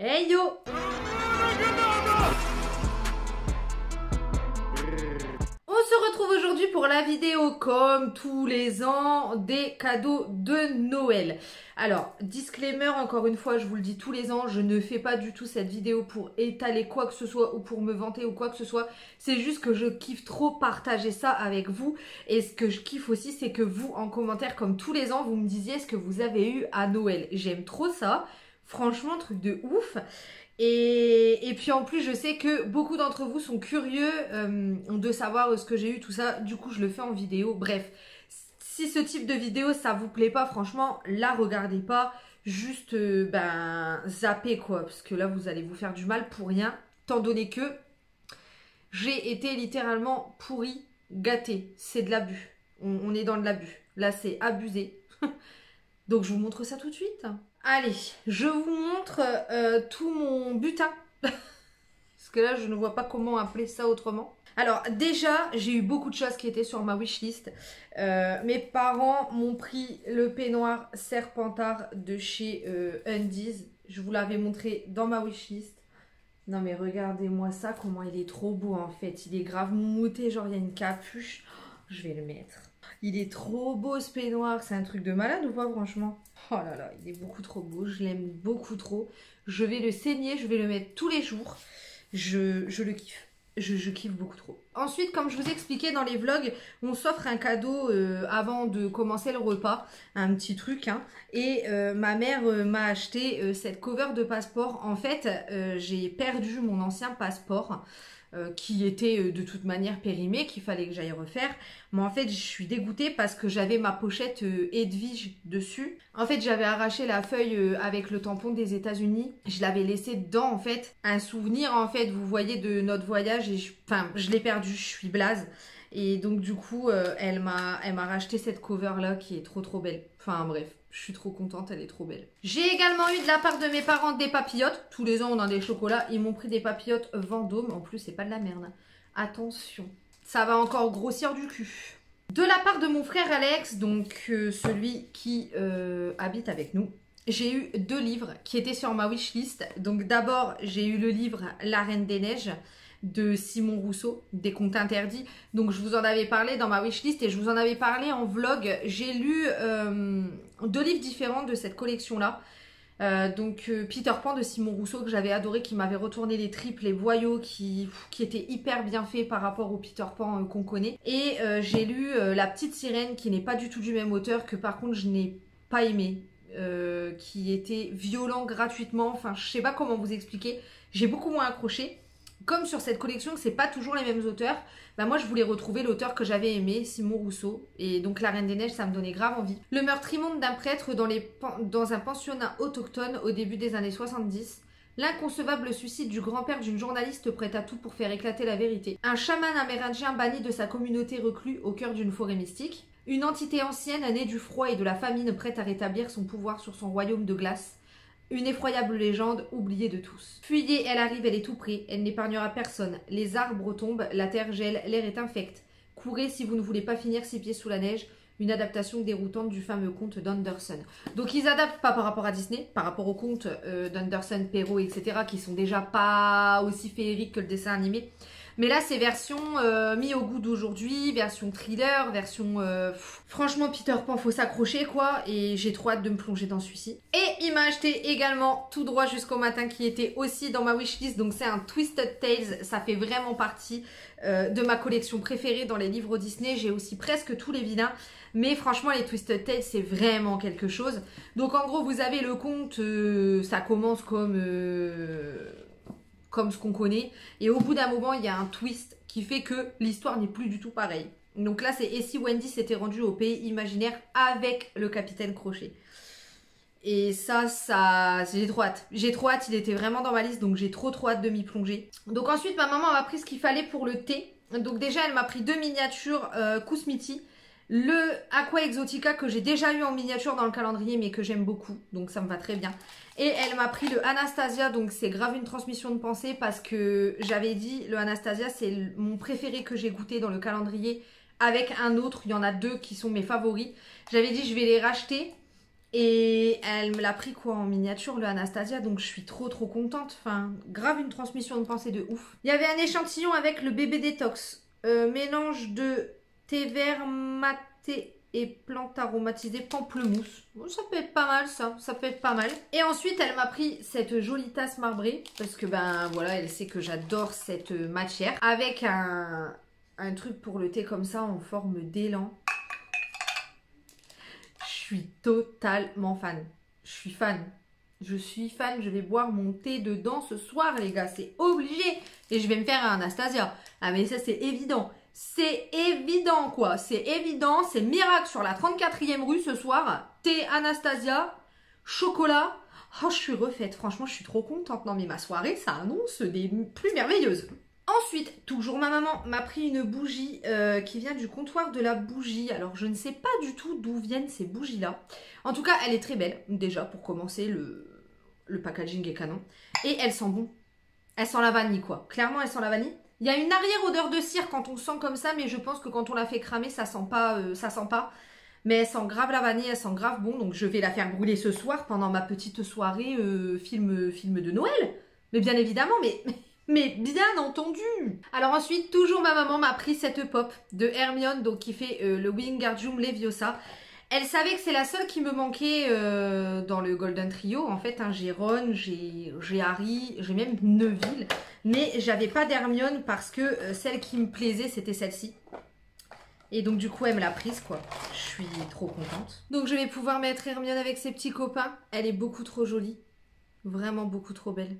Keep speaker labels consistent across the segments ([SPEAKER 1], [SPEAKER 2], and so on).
[SPEAKER 1] Hey yo! On se retrouve aujourd'hui pour la vidéo, comme tous les ans, des cadeaux de Noël. Alors, disclaimer, encore une fois, je vous le dis tous les ans, je ne fais pas du tout cette vidéo pour étaler quoi que ce soit ou pour me vanter ou quoi que ce soit. C'est juste que je kiffe trop partager ça avec vous. Et ce que je kiffe aussi, c'est que vous, en commentaire, comme tous les ans, vous me disiez ce que vous avez eu à Noël. J'aime trop ça. Franchement, truc de ouf. Et puis en plus, je sais que beaucoup d'entre vous sont curieux de savoir ce que j'ai eu, tout ça. Du coup, je le fais en vidéo. Bref, si ce type de vidéo, ça vous plaît pas, franchement, la regardez pas. Juste, zappez quoi. Parce que là, vous allez vous faire du mal pour rien. Tant donné que j'ai été littéralement pourrie, gâtée. C'est de l'abus. On est dans de l'abus. Là, c'est abusé. Donc, je vous montre ça tout de suite. Allez, je vous montre tout mon butin. Parce que là, je ne vois pas comment appeler ça autrement. Alors, déjà, j'ai eu beaucoup de choses qui étaient sur ma wishlist. Mes parents m'ont pris le peignoir Serpentard de chez Undies. Je vous l'avais montré dans ma wishlist. Non mais regardez-moi ça, comment il est trop beau en fait. Il est grave moumoute, genre il y a une capuche. Oh, je vais le mettre. Il est trop beau ce peignoir, c'est un truc de malade ou pas franchement? Oh là là, il est beaucoup trop beau, je l'aime beaucoup trop. Je vais le saigner, je vais le mettre tous les jours. Je le kiffe. Je kiffe beaucoup trop. Ensuite, comme je vous expliquais dans les vlogs, on s'offre un cadeau avant de commencer le repas. Un petit truc. Hein. Et ma mère m'a acheté cette cover de passeport. En fait, j'ai perdu mon ancien passeport. Qui était de toute manière périmé, qu'il fallait que j'aille refaire. Mais en fait, je suis dégoûtée parce que j'avais ma pochette Edwige dessus. En fait, j'avais arraché la feuille avec le tampon des États-Unis. Je l'avais laissé dedans, en fait. Un souvenir, en fait, vous voyez, de notre voyage. Et je l'ai perdu, je suis blase. Et donc, du coup, elle m'a racheté cette cover-là qui est trop, trop belle. Enfin, bref. Je suis trop contente, elle est trop belle. J'ai également eu de la part de mes parents des papillotes. Tous les ans, on a des chocolats. Ils m'ont pris des papillotes Vendôme. En plus, c'est pas de la merde. Attention, ça va encore grossir du cul. De la part de mon frère Alex, donc celui qui habite avec nous, j'ai eu 2 livres qui étaient sur ma wishlist. Donc d'abord, j'ai eu le livre La Reine des Neiges de Simon Rousseau, des contes interdits. Donc je vous en avais parlé dans ma wishlist et je vous en avais parlé en vlog. J'ai lu 2 livres différents de cette collection-là. Peter Pan de Simon Rousseau que j'avais adoré, qui m'avait retourné les tripes, les boyaux, qui était hyper bien fait par rapport au Peter Pan qu'on connaît. Et j'ai lu La Petite Sirène, qui n'est pas du tout du même auteur, que par contre je n'ai pas aimé. Qui était violent gratuitement, enfin je sais pas comment vous expliquer, j'ai beaucoup moins accroché. Comme sur cette collection, c'est pas toujours les mêmes auteurs, bah moi je voulais retrouver l'auteur que j'avais aimé, Simon Rousseau, et donc La Reine des Neiges, ça me donnait grave envie. Le meurtrier d'un prêtre dans un pensionnat autochtone au début des années 70. L'inconcevable suicide du grand-père d'une journaliste prête à tout pour faire éclater la vérité. Un chaman amérindien banni de sa communauté reclus au cœur d'une forêt mystique. Une entité ancienne née du froid et de la famine prête à rétablir son pouvoir sur son royaume de glace. Une effroyable légende oubliée de tous. Fuyez, elle arrive, elle est tout près, elle n'épargnera personne. Les arbres tombent, la terre gèle, l'air est infect. Courez si vous ne voulez pas finir 6 pieds sous la neige. Une adaptation déroutante du fameux conte d'Anderson. Donc ils adaptent pas par rapport à Disney, par rapport aux contes d'Anderson, Perrault, etc. qui sont déjà pas aussi féeriques que le dessin animé. Mais là, c'est version mis au goût d'aujourd'hui, version thriller, version... Franchement, Peter Pan, faut s'accrocher, quoi. Et j'ai trop hâte de me plonger dans celui-ci. Et il m'a acheté également, tout droit jusqu'au matin, qui était aussi dans ma wishlist. Donc, c'est un Twisted Tales. Ça fait vraiment partie de ma collection préférée dans les livres Disney. J'ai aussi presque tous les vilains. Mais franchement, les Twisted Tales, c'est vraiment quelque chose. Donc, en gros, vous avez le conte, ça commence comme ce qu'on connaît. Et au bout d'un moment, il y a un twist qui fait que l'histoire n'est plus du tout pareille. Donc là, c'est et si Wendy s'était rendue au pays imaginaire avec le capitaine Crochet. Et ça, j'ai trop hâte. J'ai trop hâte, il était vraiment dans ma liste, donc j'ai trop hâte de m'y plonger. Donc ensuite, ma maman m'a pris ce qu'il fallait pour le thé. Donc déjà, elle m'a pris 2 miniatures Kousmiti. Le Aqua Exotica que j'ai déjà eu en miniature dans le calendrier mais que j'aime beaucoup, donc ça me va très bien. Et elle m'a pris le Anastasia, donc c'est grave une transmission de pensée parce que j'avais dit le Anastasia c'est mon préféré que j'ai goûté dans le calendrier avec un autre, il y en a 2 qui sont mes favoris. J'avais dit je vais les racheter Et elle me l'a pris quoi en miniature, le Anastasia, donc je suis trop contente. Enfin, grave une transmission de pensée de ouf. Il y avait un échantillon avec le bébé détox. Mélange de thé vert maté et plantes aromatisées pamplemousse. Bon, ça peut être pas mal ça peut être pas mal. Et ensuite elle m'a pris cette jolie tasse marbrée parce que ben voilà, elle sait que j'adore cette matière. Avec un truc pour le thé comme ça en forme d'élan. Je suis totalement fan. Je suis fan. Je suis fan. Je vais boire mon thé dedans ce soir, les gars. C'est obligé. Et je vais me faire un Anastasia. Ah, mais ça, c'est évident. C'est évident, quoi. C'est évident. C'est miracle sur la 34e rue ce soir. Thé Anastasia. Chocolat. Oh, je suis refaite. Franchement, je suis trop contente. Non, mais ma soirée, ça annonce des plus merveilleuses. Ensuite, toujours ma maman m'a pris une bougie qui vient du comptoir de la bougie. Alors, je ne sais pas du tout d'où viennent ces bougies-là. En tout cas, elle est très belle. Déjà, pour commencer, le packaging est canon. Et elle sent bon. Elle sent la vanille, quoi. Clairement, elle sent la vanille. Il y a une arrière-odeur de cire quand on sent comme ça, mais je pense que quand on la fait cramer, ça sent pas. Mais elle sent grave la vanille, elle sent grave bon. Donc, je vais la faire brûler ce soir pendant ma petite soirée film de Noël. Mais bien évidemment, mais bien entendu. Alors ensuite, toujours ma maman m'a pris cette pop de Hermione, donc qui fait le Wingardium Leviosa. Elle savait que c'est la seule qui me manquait dans le Golden Trio. En fait, hein, j'ai Ron, j'ai Harry, j'ai même Neville. Mais j'avais pas d'Hermione parce que celle qui me plaisait, c'était celle-ci. Et donc du coup, elle me l'a prise, quoi. Je suis trop contente. Donc je vais pouvoir mettre Hermione avec ses petits copains. Elle est beaucoup trop jolie. Vraiment beaucoup trop belle.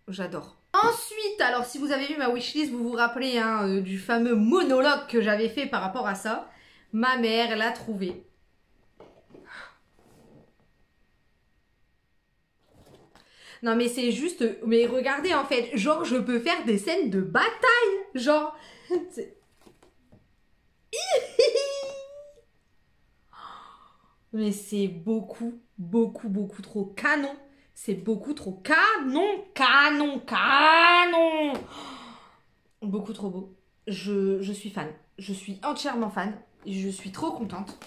[SPEAKER 1] J'adore. Ensuite, alors si vous avez vu ma wishlist, vous vous rappelez hein, du fameux monologue que j'avais fait par rapport à ça. Ma mère l'a trouvé. Non mais c'est juste... Mais regardez en fait, genre je peux faire des scènes de bataille. Genre... Mais c'est beaucoup trop canon. C'est beaucoup trop canon. Beaucoup trop beau. Je suis fan. Je suis entièrement fan. Je suis trop contente.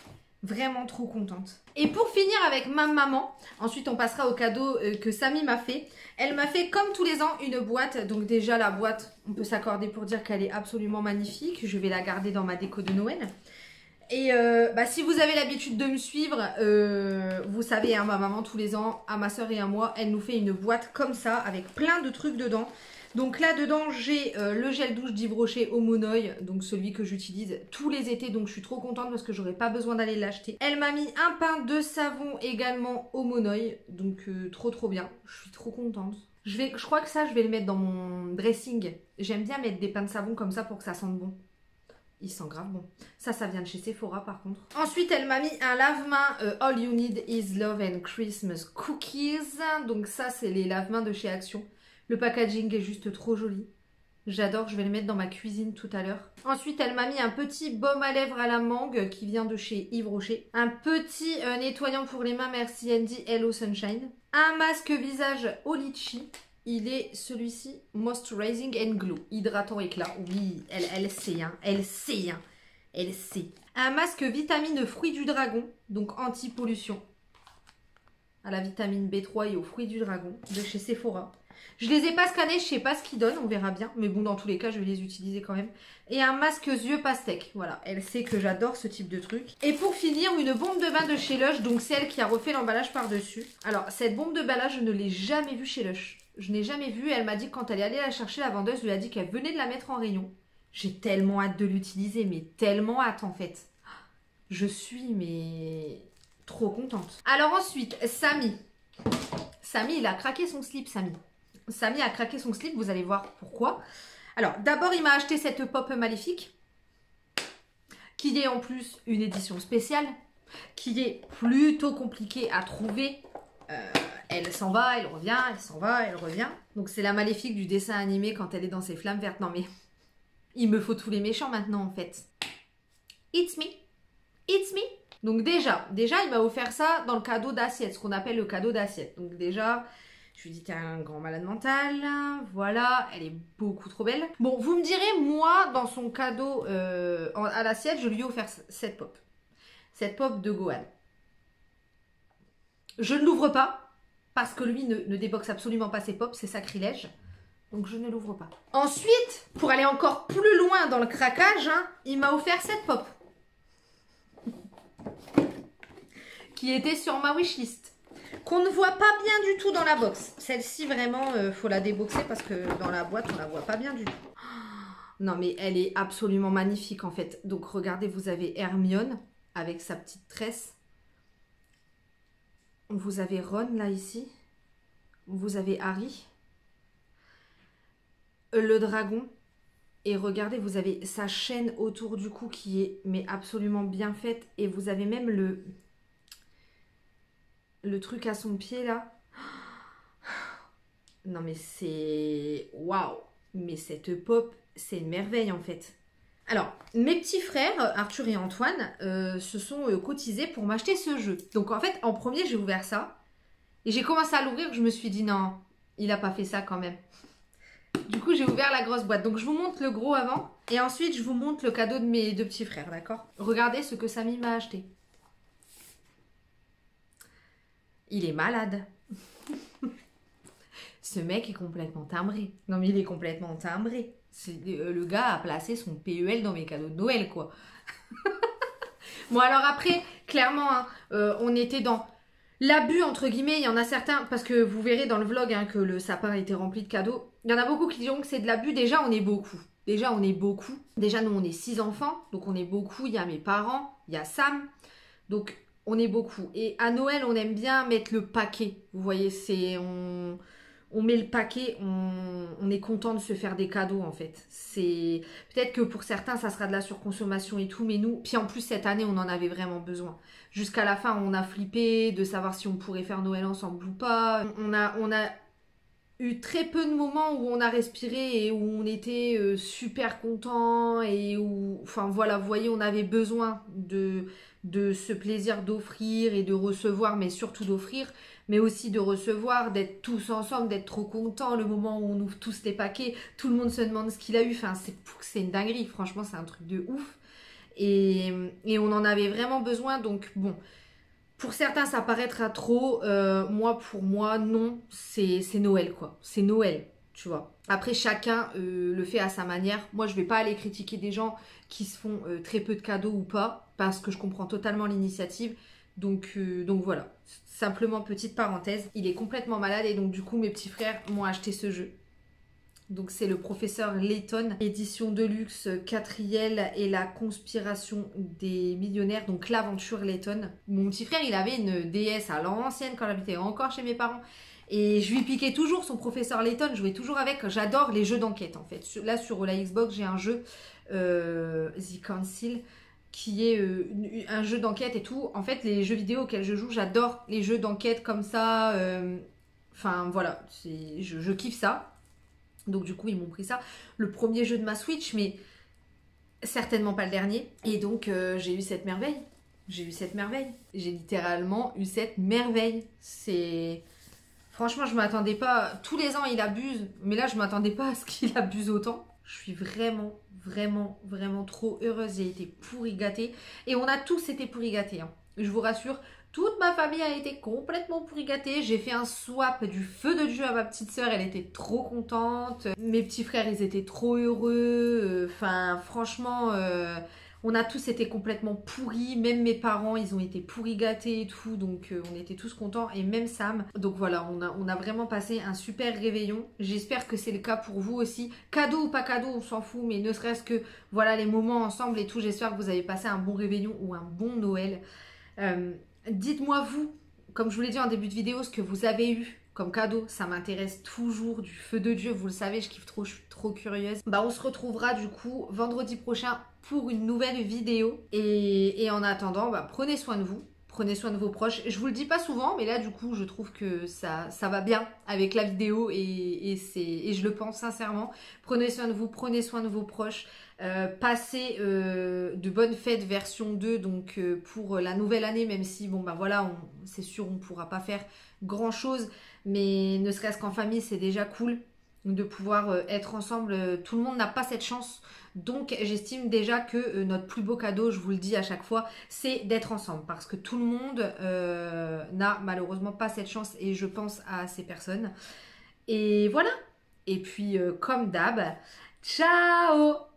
[SPEAKER 1] Vraiment trop contente. Et pour finir avec ma maman, ensuite on passera au cadeau que Samy m'a fait. Elle m'a fait comme tous les ans une boîte. Donc déjà la boîte, on peut s'accorder pour dire qu'elle est absolument magnifique. Je vais la garder dans ma déco de Noël. Et si vous avez l'habitude de me suivre, vous savez, hein, ma maman tous les ans, à ma soeur et à moi, elle nous fait une boîte comme ça avec plein de trucs dedans. Donc là dedans j'ai le gel douche d'Yves Rocher au Monoeil, donc celui que j'utilise tous les étés, donc je suis trop contente parce que j'aurais pas besoin d'aller l'acheter. Elle m'a mis un pain de savon également au Monoeil, donc trop bien, je suis trop contente. Je crois que ça je vais le mettre dans mon dressing, j'aime bien mettre des pains de savon comme ça pour que ça sente bon. Il sent grave bon. Ça vient de chez Sephora par contre. Ensuite, elle m'a mis un lave-main All You Need Is Love and Christmas Cookies. Donc ça, c'est les lave-mains de chez Action. Le packaging est juste trop joli. J'adore, je vais le mettre dans ma cuisine tout à l'heure. Ensuite, elle m'a mis un petit baume à lèvres à la mangue qui vient de chez Yves Rocher. Un petit nettoyant pour les mains, merci Andy, Hello Sunshine. Un masque visage au litchi. Il est celui-ci, Moisturizing and Glow, hydratant éclat. Oui, elle sait, hein, elle sait, hein, elle sait. Un masque vitamine fruits du dragon, donc anti-pollution. À la vitamine B3 et aux fruits du dragon, de chez Sephora. Je les ai pas scannés, je sais pas ce qu'ils donnent, on verra bien. Mais bon, dans tous les cas, je vais les utiliser quand même. Et un masque yeux pastèque, voilà. Elle sait que j'adore ce type de truc. Et pour finir, une bombe de bain de chez Lush, donc celle qui a refait l'emballage par-dessus. Alors, cette bombe de bain là, je ne l'ai jamais vue chez Lush. Je n'ai jamais vu, elle m'a dit que quand elle est allée la chercher, la vendeuse lui a dit qu'elle venait de la mettre en rayon. J'ai tellement hâte de l'utiliser, mais tellement hâte en fait. Je suis mais trop contente. Alors ensuite, Samy. Samy, il a craqué son slip, Samy. Samy a craqué son slip, vous allez voir pourquoi. Alors d'abord, il m'a acheté cette pop maléfique, qui est en plus une édition spéciale, qui est plutôt compliquée à trouver. Elle s'en va, elle revient, elle s'en va, elle revient. Donc c'est la maléfique du dessin animé quand elle est dans ses flammes vertes. Non mais, il me faut tous les méchants maintenant en fait. It's me. It's me. Donc déjà, il m'a offert ça dans le cadeau d'assiette, ce qu'on appelle le cadeau d'assiette. Donc déjà, je lui dis t'es un grand malade mental. Voilà, elle est beaucoup trop belle. Bon, vous me direz, moi, dans son cadeau à l'assiette, je lui ai offert cette pop. cette pop de Gohan. Je ne l'ouvre pas, parce que lui ne déboxe absolument pas ses pops, c'est sacrilège. Donc je ne l'ouvre pas. Ensuite, pour aller encore plus loin dans le craquage, hein, il m'a offert cette pop. Qui était sur ma wishlist. Qu'on ne voit pas bien du tout dans la box. Celle-ci, vraiment, faut la déboxer parce que dans la boîte, on la voit pas bien du tout. Non, mais elle est absolument magnifique, en fait. Donc, regardez, vous avez Hermione avec sa petite tresse. Vous avez Ron, là, ici. Vous avez Harry. Le dragon. Et regardez, vous avez sa chaîne autour du cou qui est mais absolument bien faite. Et vous avez même le truc à son pied, là. Non, mais c'est... Waouh! Mais cette pop, c'est une merveille, en fait. Alors, mes petits frères, Arthur et Antoine, se sont cotisés pour m'acheter ce jeu. Donc, en fait, en premier, j'ai ouvert ça. Et j'ai commencé à l'ouvrir, je me suis dit, non, il n'a pas fait ça quand même. Du coup, j'ai ouvert la grosse boîte. Donc, je vous montre le gros avant. Et ensuite, je vous montre le cadeau de mes deux petits frères, d'accord? Regardez ce que Samy m'a acheté. Il est malade. Ce mec est complètement timbré. Non, mais il est complètement timbré. Le gars a placé son PEL dans mes cadeaux de Noël, quoi. Bon, alors après, clairement, hein, on était dans l'abus, entre guillemets. Il y en a certains, parce que vous verrez dans le vlog hein, que le sapin était rempli de cadeaux. Il y en a beaucoup qui diront que c'est de l'abus. Déjà, on est beaucoup. Déjà, nous, on est 6 enfants. Donc, on est beaucoup. Il y a mes parents. Il y a Sam. Donc, on est beaucoup. Et à Noël, on aime bien mettre le paquet. Vous voyez, c'est... On met le paquet, on est content de se faire des cadeaux en fait. C'est peut-être que pour certains ça sera de la surconsommation et tout, mais nous, puis en plus cette année on en avait vraiment besoin. Jusqu'à la fin on a flippé de savoir si on pourrait faire Noël ensemble ou pas. On a eu très peu de moments où on a respiré et où on était super content et où, enfin voilà, vous voyez, on avait besoin de ce plaisir d'offrir et de recevoir, mais surtout d'offrir, mais aussi de recevoir, d'être tous ensemble, d'être trop contents, le moment où on ouvre tous les paquets, tout le monde se demande ce qu'il a eu, enfin c'est une dinguerie, franchement c'est un truc de ouf, et on en avait vraiment besoin, donc bon, pour certains ça paraîtra trop, pour moi non, c'est Noël quoi, c'est Noël, tu vois. Après chacun le fait à sa manière, moi je vais pas aller critiquer des gens qui se font très peu de cadeaux ou pas, parce que je comprends totalement l'initiative, donc voilà. Simplement, petite parenthèse, il est complètement malade et donc du coup mes petits frères m'ont acheté ce jeu. Donc c'est le professeur Layton, édition de luxe, quatrième et la conspiration des millionnaires, donc l'aventure Layton. Mon petit frère il avait une DS à l'ancienne quand j'habitais encore chez mes parents. Et je lui piquais toujours son professeur Layton, je jouais toujours avec, j'adore les jeux d'enquête en fait. Là sur la Xbox j'ai un jeu, The Council, qui est un jeu d'enquête et tout. En fait, les jeux vidéo auxquels je joue, j'adore les jeux d'enquête comme ça. Enfin, voilà, je kiffe ça. Donc, du coup, ils m'ont pris ça. Le premier jeu de ma Switch, mais certainement pas le dernier. Et donc, j'ai eu cette merveille. J'ai littéralement eu cette merveille. Franchement, je m'attendais pas... Tous les ans, il abuse. Mais là, je m'attendais pas à ce qu'il abuse autant. Je suis vraiment trop heureuse. J'ai été pourri gâtée. Et on a tous été pourri gâtés. Hein. Je vous rassure, toute ma famille a été complètement pourri gâtée. J'ai fait un swap du feu de Dieu à ma petite sœur. Elle était trop contente. Mes petits frères, ils étaient trop heureux. Enfin, franchement... on a tous été complètement pourris, même mes parents, ils ont été pourris gâtés et tout, donc on était tous contents, et même Sam. Donc voilà, on a vraiment passé un super réveillon. J'espère que c'est le cas pour vous aussi. Cadeau ou pas cadeau, on s'en fout, mais ne serait-ce que, voilà, les moments ensemble et tout, j'espère que vous avez passé un bon réveillon ou un bon Noël. Dites-moi vous, comme je vous l'ai dit en début de vidéo, ce que vous avez eu comme cadeau, ça m'intéresse toujours, du feu de Dieu, vous le savez, je kiffe trop, je suis trop curieuse. Bah on se retrouvera du coup vendredi prochain pour une nouvelle vidéo, et en attendant, bah, prenez soin de vous, prenez soin de vos proches. Je vous le dis pas souvent, mais là du coup je trouve que ça va bien avec la vidéo, et je le pense sincèrement. Prenez soin de vous, prenez soin de vos proches. Passez de bonnes fêtes version 2, donc pour la nouvelle année, même si bon bah voilà, c'est sûr on pourra pas faire grand chose, mais ne serait-ce qu'en famille c'est déjà cool. de pouvoir être ensemble. Tout le monde n'a pas cette chance. Donc j'estime déjà que notre plus beau cadeau, je vous le dis à chaque fois, c'est d'être ensemble. Parce que tout le monde n'a malheureusement pas cette chance et je pense à ces personnes. Et voilà. Et puis comme d'hab, ciao!